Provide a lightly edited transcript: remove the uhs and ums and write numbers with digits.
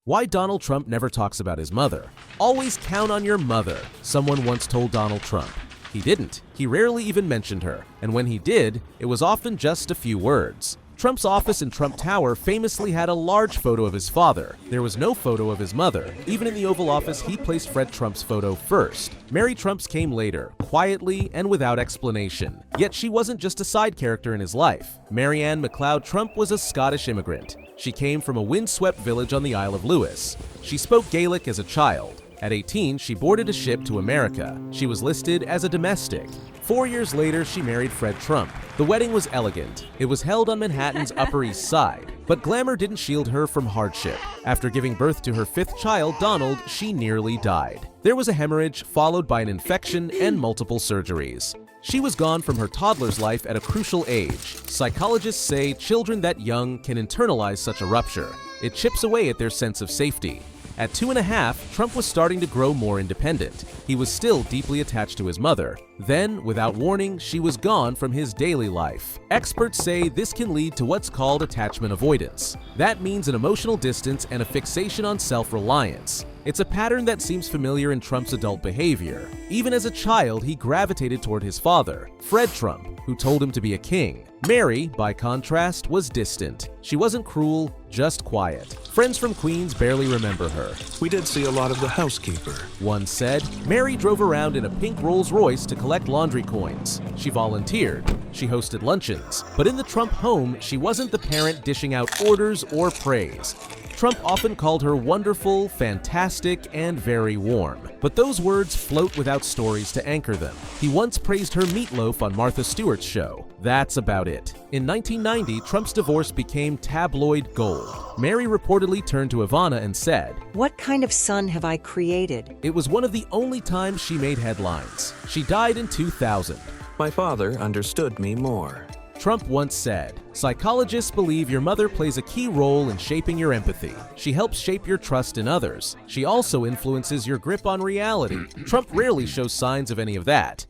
Why Donald Trump never talks about his mother. Always count on your mother, someone once told Donald Trump. He didn't. He rarely even mentioned her. And when he did, it was often just a few words. Trump's office in Trump Tower famously had a large photo of his father. There was no photo of his mother. Even in the Oval Office, he placed Fred Trump's photo first. Mary Trump's came later, quietly and without explanation. Yet she wasn't just a side character in his life. Mary Ann MacLeod Trump was a Scottish immigrant. She came from a windswept village on the Isle of Lewis. She spoke Gaelic as a child. At 18, she boarded a ship to America. She was listed as a domestic. 4 years later, she married Fred Trump. The wedding was elegant. It was held on Manhattan's Upper East Side. But glamour didn't shield her from hardship. After giving birth to her fifth child, Donald, she nearly died. There was a hemorrhage, followed by an infection and multiple surgeries. She was gone from her toddler's life at a crucial age. Psychologists say children that young can internalize such a rupture. It chips away at their sense of safety. At 2.5, Trump was starting to grow more independent. He was still deeply attached to his mother. Then, without warning, she was gone from his daily life. Experts say this can lead to what's called attachment avoidance. That means an emotional distance and a fixation on self-reliance. It's a pattern that seems familiar in Trump's adult behavior. Even as a child, he gravitated toward his father, Fred Trump, who told him to be a king. Mary, by contrast, was distant. She wasn't cruel, just quiet. Friends from Queens barely remember her. We did see a lot of the housekeeper. One said, Mary drove around in a pink Rolls-Royce to collect laundry coins. She volunteered. She hosted luncheons. But in the Trump home, she wasn't the parent dishing out orders or praise. Trump often called her wonderful, fantastic, and very warm. But those words float without stories to anchor them. He once praised her meatloaf on Martha Stewart's show. That's about it. In 1990, Trump's divorce became tabloid gold. Mary reportedly turned to Ivana and said, "What kind of son have I created?" It was one of the only times she made headlines. She died in 2000. My father understood me more. Trump once said, psychologists believe your mother plays a key role in shaping your empathy. She helps shape your trust in others. She also influences your grip on reality. Trump rarely shows signs of any of that.